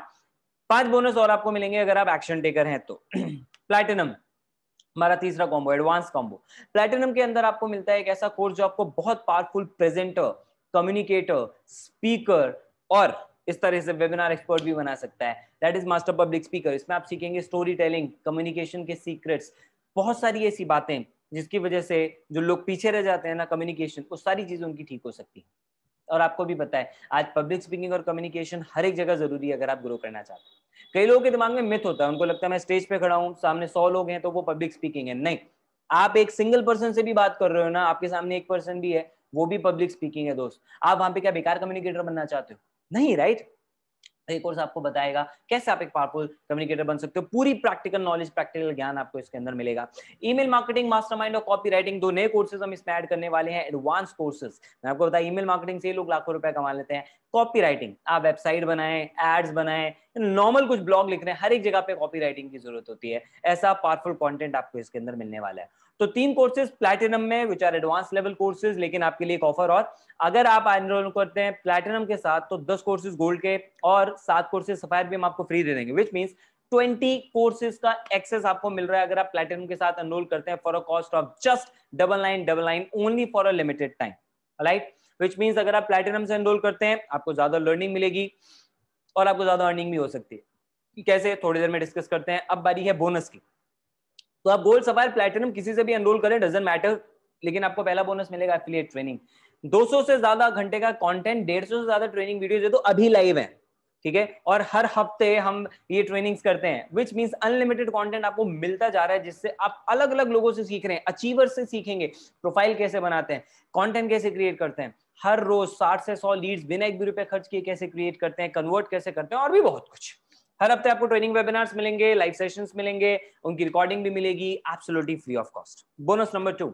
5 bonus और आपको मिलेंगे अगर आप एक्शन टेकर हैं तो। प्लैटिनम हमारा तीसरा कॉम्बो, एडवांस कॉम्बो। प्लैटिनम के अंदर आपको मिलता है एक ऐसा कोर्स जो आपको बहुत पावरफुल प्रेजेंटर, कम्युनिकेटर, स्पीकर और इस तरह से वेबिनार एक्सपर्ट भी बना सकता है। That is master public speaker. इसमें आप सीखेंगे स्टोरी टेलिंग, कम्युनिकेशन के सीक्रेट्स, बहुत सारी ऐसी बातें जिसकी वजह से जो लोग पीछे रह जाते हैं ना कम्युनिकेशन, वो सारी चीजें उनकी ठीक हो सकती है। और आपको भी पता है आज पब्लिक स्पीकिंग और कम्युनिकेशन हर एक जगह जरूरी है अगर आप ग्रो करना चाहते हैं। कई लोगों के दिमाग में मिथ होता है, उनको लगता है मैं स्टेज पे खड़ा हूं, सामने 100 लोग हैं तो वो पब्लिक स्पीकिंग है। नहीं, आप एक सिंगल पर्सन से भी बात कर रहे हो ना, आपके सामने एक पर्सन भी है, वो भी पब्लिक स्पीकिंग है दोस्त। आप वहां पे क्या बेकार कम्युनिकेटर बनना चाहते हो? नहीं, राइट। ये कोर्स आपको बताएगा कैसे आप एक पावरफुल कम्युनिकेटर बन सकते हो। पूरी प्रैक्टिकल नॉलेज, प्रैक्टिकल ज्ञान आपको इसके अंदर मिलेगा। ईमेल मार्केटिंग मास्टरमाइंड और कॉपी राइटिंग, 2 नए कोर्सेज हम इसमें ऐड करने वाले हैं, एडवांस कोर्सेज। मैं आपको बताया ईमेल मार्केटिंग से लोग लाखों रुपए कमा लेते हैं। कॉपी राइटिंग, आप वेबसाइट बनाएं, एड्स बनाएं, नॉर्मल कुछ ब्लॉग लिख रहे हैं, हर एक जगह पे कॉपी राइटिंग की जरूरत होती है। ऐसा पावरफुल कंटेंट आपको इसके अंदर मिलने वाला है। तो 3 कोर्सेज प्लैटिनम में which are advance level courses. लेकिन आपके लिए एक ऑफर और, अगर आप एनरोल करते हैं प्लैटिनम के साथ तो 10 कोर्सेज गोल्ड के और 7 कोर्सेज सफायर भी हम आपको फ्री दे देंगे, विच मींस 20 कोर्सेज का एक्सेस आपको मिल रहा है अगर आप प्लैटिनम के साथ एनरोल करते हैं for a cost of just 9999 only for a limited time, right. Which means अगर आप प्लैटिनम से एनरोल करते हैं आपको ज्यादा लर्निंग मिलेगी और आपको ज्यादा अर्निंग भी हो सकती है। कैसे, थोड़ी देर में डिस्कस करते हैं। अब बारी है बोनस की। तो आप गोल्ड, सफायर, प्लैटिनम किसी से भी एनरोल करें, डजंट मैटर, लेकिन आपको पहला बोनस मिलेगा एफिलिएट ट्रेनिंग। 200 से ज्यादा घंटे का कंटेंट, 150 से ज्यादा ट्रेनिंग वीडियोस है तो अभी लाइव है, ठीक है। और हर हफ्ते हम ये ट्रेनिंग्स करते हैं, विच मींस अनलिमिटेड कंटेंट आपको मिलता जा रहा है, जिससे आप अलग अलग लोगों से सीख रहे हैं, अचीवर्स से सीखेंगे प्रोफाइल कैसे बनाते हैं, कंटेंट कैसे क्रिएट करते हैं, हर रोज 60 से 100 लीड्स बिना एक भी रुपए खर्च किए कैसे क्रिएट करते हैं, कन्वर्ट कैसे करते हैं, और भी बहुत कुछ। हर हफ्ते आपको ट्रेनिंग वेबिनार्स मिलेंगे, लाइव सेशंस मिलेंगे, उनकी रिकॉर्डिंग भी मिलेगी absolutely free of cost. Bonus number 2,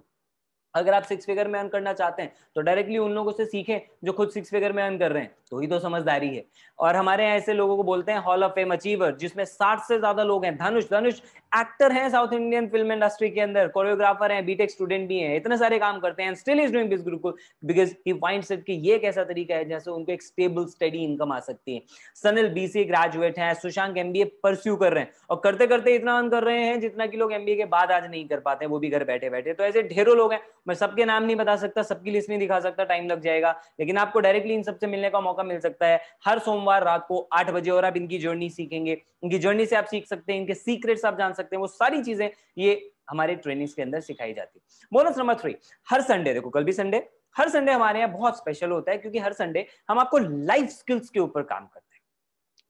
अगर आप 6 फिगर में अर्न करना चाहते हैं तो डायरेक्टली उन लोगों से सीखें जो खुद 6 फिगर में अर्न कर रहे हैं, तो ही तो समझदारी है। और हमारे यहाँ ऐसे लोगों को बोलते हैं हॉल ऑफ फेम अचीवर, जिसमें 60 से ज्यादा लोग हैं। धनुष एक्टर हैं साउथ इंडियन फिल्म इंडस्ट्री के अंदर, कोरियोग्राफर हैं, बीटेक स्टूडेंट भी हैं, इतने सारे काम करते हैं, still is doing this group because he finds it कि ये एक ऐसा तरीका है जैसे उनको एक स्टेबल स्टडी इनकम आ सकती है। सनिल बीसीए ग्रेजुएट हैं, सुशांक एमबीए परस्यू कर रहे हैं और करते करते इतना अर्न कर रहे हैं जितना कि लोग एमबीए के बाद आज नहीं कर पाते हैं, वो भी घर बैठे बैठे। तो ऐसे ढेरों लोग हैं, मैं सबके नाम नहीं बता सकता, सबकी लिस्ट नहीं दिखा सकता, टाइम लग जाएगा, लेकिन आपको डायरेक्टली इन सबसे मिलने का मौका मिल सकता है हर सोमवार रात को 8 बजे। और आप इनकी जर्नी सीखेंगे, इनकी जर्नी से आप सीख सकते हैं, इनके सीक्रेट्स आप जान सकते हैं, वो सारी चीजें ये हमारे ट्रेनिंग्स के अंदर सिखाई जाती है। बोनस नंबर 3, हर संडे, देखो कल भी संडे, हर संडे हमारे यहाँ बहुत स्पेशल होता है क्योंकि हर संडे हम आपको लाइफ स्किल्स के ऊपर काम करते हैं।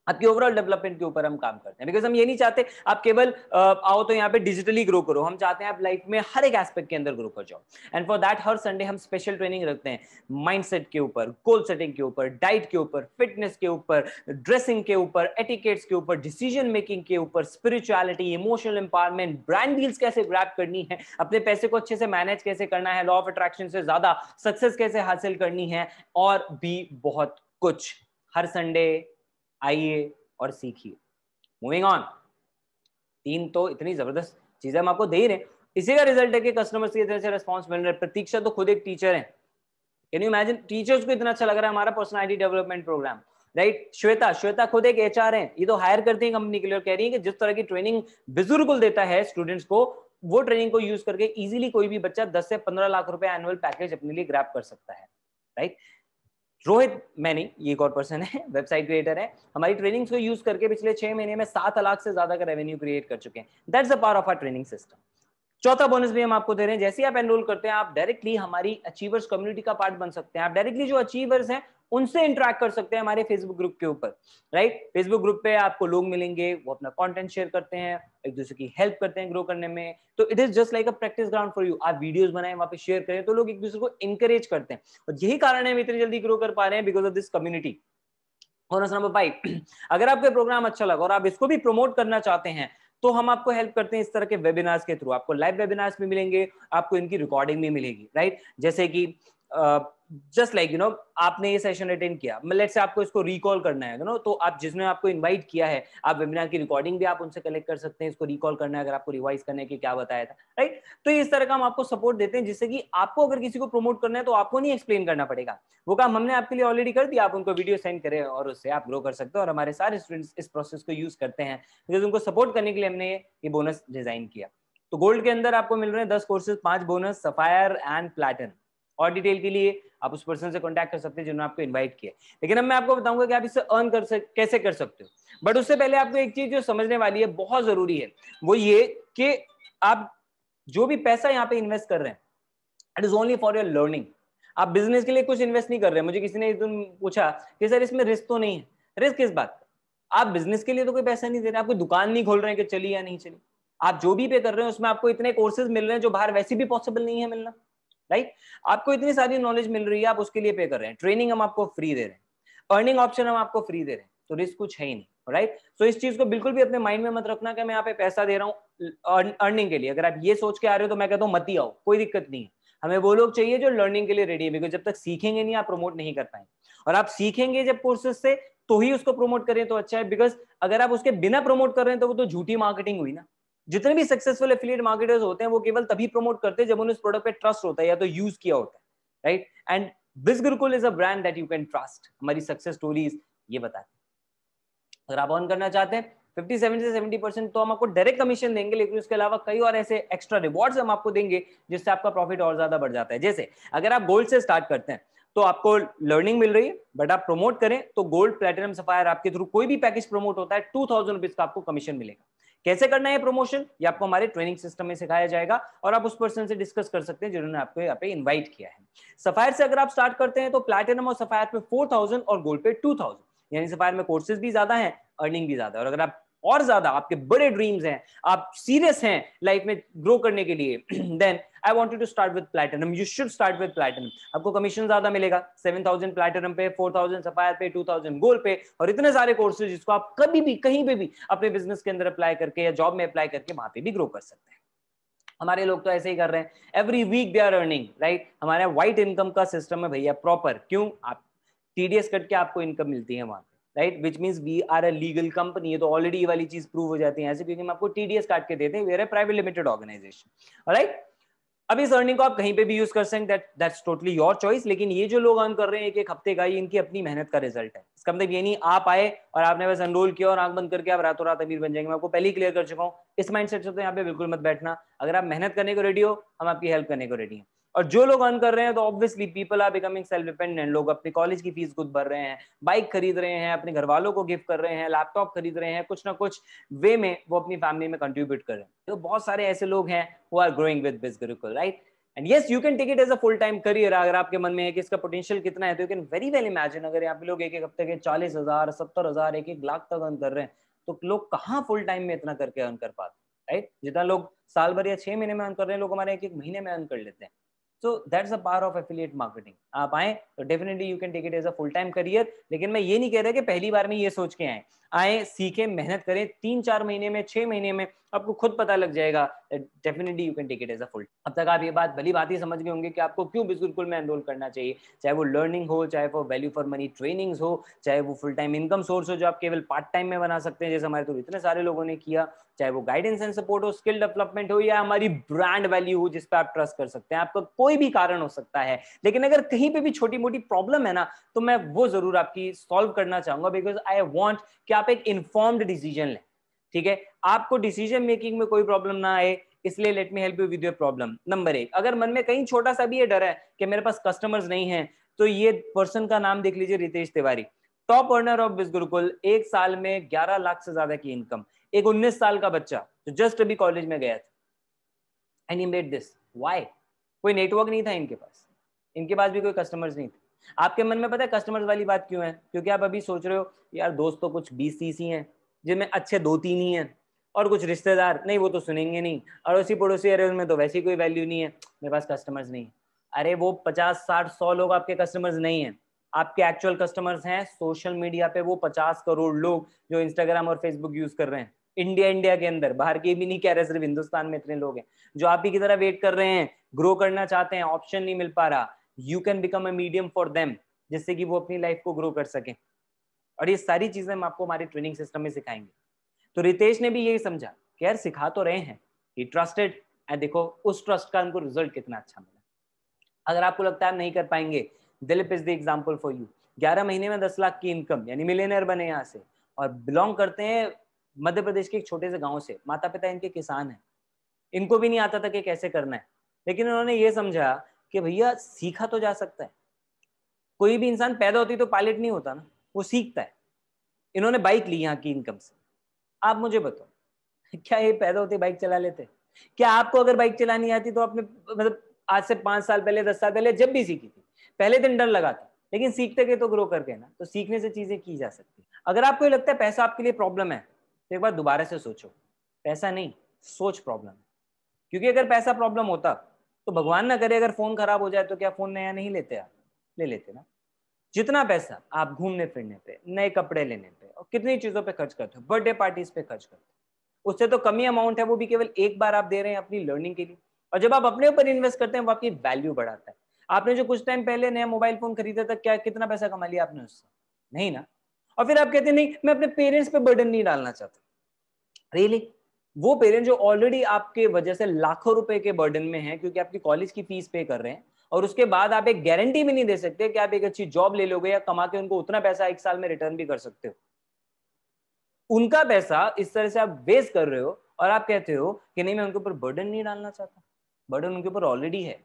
आपकी ओवरऑल डेवलपमेंट के ऊपर हम काम करते हैं, बिकॉज हम ये नहीं चाहते आप केवल आओ तो यहाँ पे डिजिटली ग्रो करो, हम चाहते हैं आप लाइफ में हर एक एस्पेक्ट के अंदर ग्रो कर जाओ। And for that her Sunday हम स्पेशल ट्रेनिंग रखते हैं, माइंडसेट के ऊपर, गोल सेटिंग के ऊपर, डाइट के ऊपर, फिटनेस के ऊपर, ड्रेसिंग के ऊपर, एटिकेट्स के ऊपर, डिसीजन मेकिंग के ऊपर, spirituality, emotional empowerment, brand deals कैसे ग्रैब करनी है, अपने पैसे को अच्छे से मैनेज कैसे करना है, लॉ ऑफ अट्रैक्शन से ज्यादा सक्सेस कैसे हासिल करनी है, और भी बहुत कुछ। हर संडे आइए और सीखिए। मूविंग ऑन, 3 तो इतनी जबरदस्त चीजें हम आपको दे ही रहे हैं, इसी का रिजल्ट है कि कस्टमर्स की तरह से रिस्पॉन्स मिल रहा है। प्रतीक्षा तो खुद एक टीचर है, कैन यू इमेजिन, टीचर्स को इतना अच्छा लग रहा है हमारा personality development program, right. Shweta खुद एक एचआर है, ये तो हायर करती है कंपनी के लिए, और कह रही है कि जिस तरह की ट्रेनिंग बिजुर्ग देता है स्टूडेंट्स को, वो ट्रेनिंग को यूज करके इजीली कोई भी बच्चा 10 से 15 लाख रुपए एनुअल पैकेज अपने लिए ग्रैब कर सकता है, राइट। रोहित, मैं नहीं, ये एक और पर्सन है, वेबसाइट क्रिएटर है, हमारी ट्रेनिंग्स को यूज करके पिछले 6 महीने में 7 लाख से ज्यादा का रेवेन्यू क्रिएट कर चुके हैं। That's the power of our training system. चौथा बोनस भी हम आपको दे रहे हैं, जैसे ही आप एनरोल करते हैं आप डायरेक्टली हमारी अचीवर्स कम्युनिटी का पार्ट बन सकते हैं। आप डायरेक्टली जो अचीवर्स हैं उनसे इंटरेक्ट कर सकते हैं हमारे फेसबुक ग्रुप के ऊपर, राइट। फेसबुक ग्रुप पे आपको लोग मिलेंगे, वो अपना कंटेंट शेयर करते हैं, एक दूसरे की हेल्प करते हैं ग्रो करने में। तो it is just like a practice ground for you. आप वीडियोस बनाएं, वहां पे शेयर करें, तो लोग एक दूसरे को इंकरेज करते हैं, और यही कारण है हम इतनी जल्दी ग्रो कर पा रहे हैं, because of this community. Bonus number 5, अगर आपको प्रोग्राम अच्छा लगा और आप इसको भी प्रमोट करना चाहते हैं, तो हम आपको हेल्प करते हैं इस तरह के वेबिनार्स के थ्रू। आपको लाइव वेबिनार्स भी मिलेंगे, आपको इनकी रिकॉर्डिंग भी मिलेगी, राइट। जैसे कि जस्ट लाइक आपने ये सेशन अटेंड किया, लेट्स से आपको इसको रिकॉल करना है, तो आप जिसने आपको इनवाइट किया है, आप वेबिनार की रिकॉर्डिंग भी आप उनसे कलेक्ट कर सकते हैं, इसको रिकॉल करना है अगर आपको रिवाइज करने के क्या बताया था, राइट। तो इस तरह का हम आपको सपोर्ट देते हैं, जिससे कि आपको अगर किसी को प्रमोट करना है तो आपको नहीं एक्सप्लेन करना पड़ेगा, वो काम हमने आपके लिए ऑलरेडी कर दिया। आप उनको वीडियो सेंड करें और उससे आप ग्रो कर सकते हो, और हमारे सारे स्टूडेंट्स इस प्रोसेस को यूज करते हैं, बिकॉज उनको सपोर्ट करने के लिए हमने ये बोनस डिजाइन किया। तो गोल्ड के अंदर आपको मिल रहे हैं 10 courses, 5 bonus, sapphire and platinum. और डिटेल के लिए आप उस पर्सन से कांटेक्ट कर सकते हैं जिन्होंने आपको इनवाइट किया। लेकिन अब मैं आपको बताऊंगा कि आप इससे अर्न कैसे कर सकते हो। बट उससे पहले आपको एक चीज जो समझने वाली है, बहुत जरूरी है, वो ये कि आप जो भी पैसा यहाँ पे इन्वेस्ट कर रहे हैं, it is only for your learning. आप बिजनेस के लिए कुछ इन्वेस्ट नहीं कर रहे हैं। मुझे किसी ने एक दिन पूछा कि सर इसमें रिस्क तो नहीं है। रिस्क किस बात का? आप बिजनेस के लिए तो कोई पैसा नहीं दे रहे, आप कोई दुकान नहीं खोल रहे हैं कि चली या नहीं चली। आप जो भी पे कर रहे हैं उसमें आपको इतने कोर्सेज मिल रहे हैं जो बाहर वैसे भी पॉसिबल नहीं है मिलना, राइट। आपको इतनी सारी नॉलेज मिल रही है, आप उसके लिए पे कर रहे हैं। ट्रेनिंग हम आपको फ्री दे रहे हैं, अर्निंग ऑप्शन हम आपको फ्री दे रहे हैं, तो रिस्क कुछ है ही नहीं, राइट। सो इस चीज को बिल्कुल भी अपने माइंड में मत रखना कि मैं यहाँ पे पैसा दे रहा हूँ अर्निंग के लिए। अगर आप ये सोच के आ रहे हो तो मैं कहता हूँ मत ही आओ, कोई दिक्कत नहीं है। हमें वो लोग चाहिए जो लर्निंग के लिए रेडी है, बिकॉज जब तक सीखेंगे नहीं आप प्रमोट नहीं कर पाएंगे, और आप सीखेंगे जब कोर्सेज से तो ही उसको प्रमोट करें तो अच्छा है। बिकॉज अगर आप उसके बिना प्रमोट कर रहे हैं तो वो तो झूठी मार्केटिंग हुई ना। जितने भी सक्सेसफुल एफिलिएट मार्केटर्स होते हैं वो केवल तभी प्रमोट करते हैं जब उन्हें उस प्रोडक्ट पे ट्रस्ट होता है या तो यूज किया होता है, राइट। एंड बिज Gurukul is a brand that you can trust. हमारी सक्सेस स्टोरीज ये बताते हैं। अगर आप अर्न करना चाहते हैं 57 से 70%, तो हम आपको डायरेक्ट कमीशन देंगे, लेकिन उसके अलावा कई और ऐसे एक्स्ट्रा रिवॉर्ड्स हम आपको देंगे जिससे आपका प्रॉफिट और ज्यादा बढ़ जाता है। जैसे अगर आप गोल्ड से स्टार्ट करते हैं तो आपको लर्निंग मिल रही है, बट आप प्रमोट करें तो गोल्ड, प्लेटिनम, सफायर आपके थ्रू कोई भी पैकेज प्रमोट होता है 2000 रुपीज का आपको कमीशन मिलेगा। कैसे करना है प्रमोशन, ये आपको हमारे ट्रेनिंग सिस्टम में सिखाया जाएगा, और आप उस पर्सन से डिस्कस कर सकते हैं जिन्होंने आपको यहाँ पे इन्वाइट किया है। सफायर से अगर आप स्टार्ट करते हैं तो प्लैटिनम और सफायर पे 4000 और गोल्ड पे 2000, यानी सफायर में कोर्सेज भी ज्यादा है, अर्निंग भी ज्यादा है। और अगर आप और ज्यादा, आपके बड़े ड्रीम्स हैं, आप सीरियस हैं लाइफ में ग्रो करने के लिए, then I want you to start with platinum. You should start with platinum. आपको कमीशन ज्यादा मिलेगा, 7000 प्लैटिनम पे, 4000 सफायर पे, 2000 गोल्ड पे, और इतने सारे कोर्सेज जिसको आप कभी भी कहीं पे भी अपने बिजनेस के अंदर अप्लाई करके या जॉब में अप्लाई करके वहां पे भी ग्रो कर सकते हैं। हमारे लोग तो ऐसे ही कर रहे हैं, every week they are earning, right. हमारे व्हाइट इनकम का सिस्टम है भैया प्रॉपर। क्यों? आप टीडीएस कट के आपको इनकम मिलती है वहां पे, right, which means we are a legal company. है तो ऑलरेडी ये वाली चीज प्रूव हो जाती है ऐसे, क्योंकि हम आपको टीडीएस काट के देते हैं, we are a private limited organisation, right. अब इस अर्निंग को आप कहीं पे भी यूज कर सकते हैं, दैट्स टोटली योर चॉइस। लेकिन ये जो लोग अर्न कर रहे हैं एक एक हफ्ते का, ये इनकी अपनी मेहनत का रिजल्ट है। इसका मतलब ये नहीं आप आए और आपने बस एनरोल किया और आंख बंद करके आप रातों रात अमीर बन जाएंगे। मैं आपको पहले ही क्लियर कर चुका हूँ, इस माइंडसेट से तो यहाँ पे बिल्कुल मत बैठना। अगर आप मेहनत करने को रेडी हो, हम आपकी हेल्प करने को रेडी हैं। और जो लोग अर्न कर रहे हैं तो obviously people are becoming self dependent. लोग अपनी कॉलेज की फीस खुद भर रहे हैं, बाइक खरीद रहे हैं, अपने घर वालों को गिफ्ट कर रहे हैं, लैपटॉप खरीद रहे हैं, कुछ ना कुछ वे में वो अपनी फैमिली में कंट्रीब्यूट कर रहे हैं। तो बहुत सारे ऐसे लोग हैं who are growing with Biz Gurukul, right. And yes you can take it as a full time career. अगर आपके मन में है कि इसका पोटेंशियल कितना है, तो you can very well imagine, अगर यहाँ पे लोग एक एक हफ्ते के 40,000, 70,000, 1-1 लाख तक अर्न कर रहे हैं, तो लोग कहाँ फुल टाइम में इतना करके अर्न कर पाते हैं, राइट? जितना लोग साल भर या 6 महीने में अर्न कर रहे हैं, लोग हमारे 1-1 महीने में अर्न कर लेते हैं। So that's the power of affiliate marketing. आप आए तो definitely you can take it as a full time career, लेकिन मैं ये नहीं कह रहा कि पहली बार में ये सोच के आए, सीखें, मेहनत करें, 3-4 महीने में, 6 महीने में आपको खुद पता लग जाएगा, definitely you can take it as a full. अब तक आप ये बात भली बात ही समझ गए होंगे कि आपको क्यों बिजगुरुकुल में एनरोल करना चाहिए, चाहे वो लर्निंग हो, चाहे वो वैल्यू फॉर मनी ट्रेनिंग्स हो, चाहे वो फुल टाइम इनकम सोर्स हो जो आप केवल पार्ट टाइम में बना सकते हैं जैसे हमारे तो इतने सारे लोगों ने किया, चाहे वो गाइडेंस एंड सपोर्ट हो, स्किल डेवलपमेंट हो, या हमारी ब्रांड वैल्यू हो जिस पे आप ट्रस्ट कर सकते हैं। आपका कोई भी कारण हो सकता है, लेकिन अगर कहीं पे भी छोटी मोटी प्रॉब्लम है ना, तो मैं वो जरूर आपकी सॉल्व करना चाहूंगा, बिकॉज आई वांट कि आप एक इन्फॉर्म्ड डिसीजन लें, ठीक है? आपको डिसीजन मेकिंग में कोई प्रॉब्लम ना आए, इसलिए let me help you with your problem. Number 1, अगर मन में कहीं छोटा सा भी ये डर है कि मेरे पास कस्टमर्स नहीं है, तो ये पर्सन का नाम देख लीजिए, Ritesh Tiwari, top earner of Bizgurukul, एक साल में 11 लाख से ज्यादा की इनकम, एक 19 साल का बच्चा जो जस्ट अभी कॉलेज में गया था, and he made this. Why? कोई नेटवर्क नहीं था इनके पास भी कोई कस्टमर्स नहीं थे। आपके मन में पता है कस्टमर्स वाली बात क्यों है? क्योंकि आप अभी सोच रहे हो यार दोस्त तो कुछ 20-30 ही हैं, जिनमें अच्छे 2-3 ही हैं, और कुछ रिश्तेदार नहीं, वो तो सुनेंगे नहीं, अड़ोसी पड़ोसी एरिया में तो वैसी कोई वैल्यू नहीं है, मेरे पास कस्टमर्स नहीं है। अरे वो 50-60-100 लोग आपके कस्टमर्स नहीं है, आपके एक्चुअल कस्टमर्स हैं सोशल मीडिया पे वो 50 करोड़ लोग जो इंस्टाग्राम और फेसबुक यूज कर रहे हैं इंडिया के अंदर। बाहर के भी नहीं कह रहे, सिर्फ हिंदुस्तान में इतने लोग हैं जो आप ही की तरह वेट कर रहे हैं, ग्रो करना चाहते हैं, ऑप्शन नहीं मिल पा रहा। You can become a medium for them, जिससे कि वो अपनी लाइफ को ग्रो कर सकें। और ये सारी चीजें हम आपको हमारे ट्रेनिंग सिस्टम में सिखाएंगे। तो रितेश ने भी यही समझा कि यार सिखा तो रहे हैं, ही ट्रस्टेड, एंड देखो उस ट्रस्ट का उनको रिजल्ट कितना अच्छा मिला। अगर आपको लगता है आप नहीं कर पाएंगे, Dilip is the example for you. 11 महीने में 10 लाख की इनकम, यानी मिलियनर बने यहाँ से, और बिलोंग करते हैं मध्य प्रदेश के एक छोटे से गांव से, माता पिता इनके किसान हैं, इनको भी नहीं आता था कि कैसे करना है, लेकिन उन्होंने ये समझा कि भैया सीखा तो जा सकता है। कोई भी इंसान पैदा होती तो पायलट नहीं होता ना, वो सीखता है। इन्होंने बाइक ली यहाँ की इनकम से। आप मुझे बताओ क्या ये पैदा होते बाइक चला लेते? क्या आपको अगर बाइक चलानी आती तो आपने मतलब आज से 5 साल पहले, 10 साल पहले जब भी सीखी थी, पहले दिन डर लगा था, लेकिन सीखते गए तो ग्रो करके ना, तो सीखने से चीजें की जा सकती। अगर आपको ये लगता है पैसा आपके लिए प्रॉब्लम है, तो एक बार दोबारा से सोचो, पैसा नहीं, सोच प्रॉब्लम है। क्योंकि अगर पैसा प्रॉब्लम होता तो भगवान ना करे अगर फोन खराब हो जाए तो क्या फोन नया नहीं लेते? आप ले लेते ना। जितना पैसा आप घूमने फिरने पे, नए कपड़े लेने पे और कितनी चीजों पे खर्च करते हो, बर्थडे पार्टीज पे खर्च करते हो, उससे तो कमी अमाउंट है, वो भी केवल एक बार आप दे रहे हैं अपनी लर्निंग के लिए। और जब आप अपने ऊपर इन्वेस्ट करते हैं वो आपकी वैल्यू बढ़ाता है। आपने जो कुछ टाइम पहले नया मोबाइल फोन खरीदा था, क्या कितना पैसा कमा लिया आपने उससे? नहीं ना। और फिर आप कहते हैं नहीं मैं अपने पेरेंट्स पे बर्डन नहीं डालना चाहता। रियली? वो पेरेंट जो ऑलरेडी आपके वजह से लाखों रुपए के बर्डन में है क्योंकि आपकी कॉलेज की फीस पे कर रहे हैं, और उसके बाद आप एक गारंटी भी नहीं दे सकते कि आप एक अच्छी जॉब ले लोगे या कमा के उनको उतना पैसा एक साल में रिटर्न भी कर सकते हो। उनका पैसा इस तरह से आप वेस्ट कर रहे हो और आप कहते हो कि नहीं मैं उनके ऊपर बर्डन नहीं डालना चाहता। बर्डन उनके ऊपर ऑलरेडी है,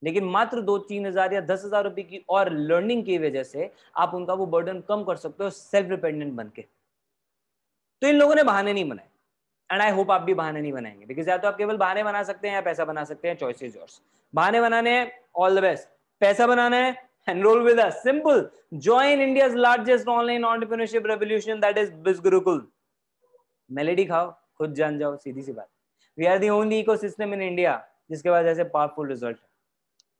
लेकिन मात्र 2-3 हजार या 10,000 रुपए की और लर्निंग की वजह से आप उनका वो बर्डन कम कर सकते हो सेल्फ डिपेंडेंट बन के। तो इन लोगों ने बहाने नहीं बनाए, एंड आई होप आप भी बहाने नहीं बनाएंगे, बिकॉज या तो आप केवल बहाने बना सकते हैं या पैसा बना सकते हैं, चॉइस इज योर्स। बहाने बनाने हैं, ऑल द बेस्ट। पैसा बनाना है, enrol with us, simple. Join India's largest online entrepreneurship revolution, that is Bizgurukul. Melody खाओ, खुद जान जाओ, सीधी सी बात। We are the only ecosystem in India जिसके पास ऐसे पावरफुल रिजल्ट है।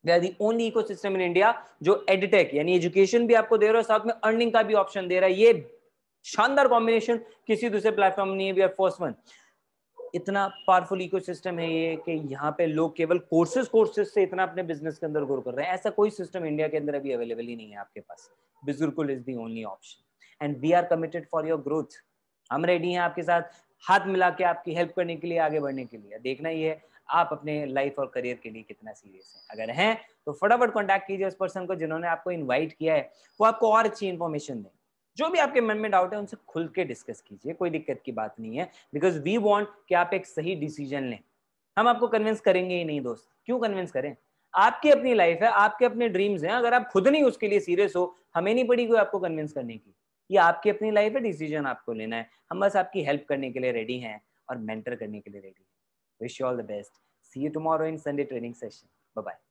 We are the only ecosystem in India जो एडटेक यानी एजुकेशन भी आपको दे रहा है, साथ में अर्निंग का भी ऑप्शन दे रहा है। ये शानदार कॉम्बिनेशन किसी दूसरे प्लेटफॉर्म नहीं है, वी आर फर्स्ट वन। इतना पावरफुल इकोसिस्टम है ये कि यहाँ पे लोग केवल कोर्सेज से इतना अपने बिजनेस के अंदर ग्रो कर रहे हैं। ऐसा कोई सिस्टम इंडिया के अंदर अभी अवेलेबल ही नहीं है आपके पास। Bizgurukul is the only option and we are committed for your growth. हम रेडी हैं आपके साथ हाथ मिला के आपकी हेल्प करने के लिए, आगे बढ़ने के लिए। देखना ही है आप अपने लाइफ और करियर के लिए कितना सीरियस हैं। अगर हैं तो फटाफट कॉन्टैक्ट कीजिए उस पर्सन को जिन्होंने आपको इन्वाइट किया है, वो आपको और अच्छी इन्फॉर्मेशन दें। जो भी आपके मन में डाउट है उनसे खुल के डिस्कस कीजिए, कोई दिक्कत की बात नहीं है, बिकॉज वी वांट कि आप एक सही डिसीजन लें। हम आपको कन्विंस करेंगे ही नहीं दोस्त, क्यों कन्विंस करें? आपकी अपनी लाइफ है, आपके अपने ड्रीम्स हैं, अगर आप खुद नहीं उसके लिए सीरियस हो, हमें नहीं पड़ी कोई आपको कन्विंस करने की। ये आपकी अपनी लाइफ है, डिसीजन आपको लेना है। हम बस आपकी हेल्प करने के लिए रेडी हैं और मेंटर करने के लिए रेडी हैं। Wish you all the best. See you tomorrow in Sunday training session. Bye.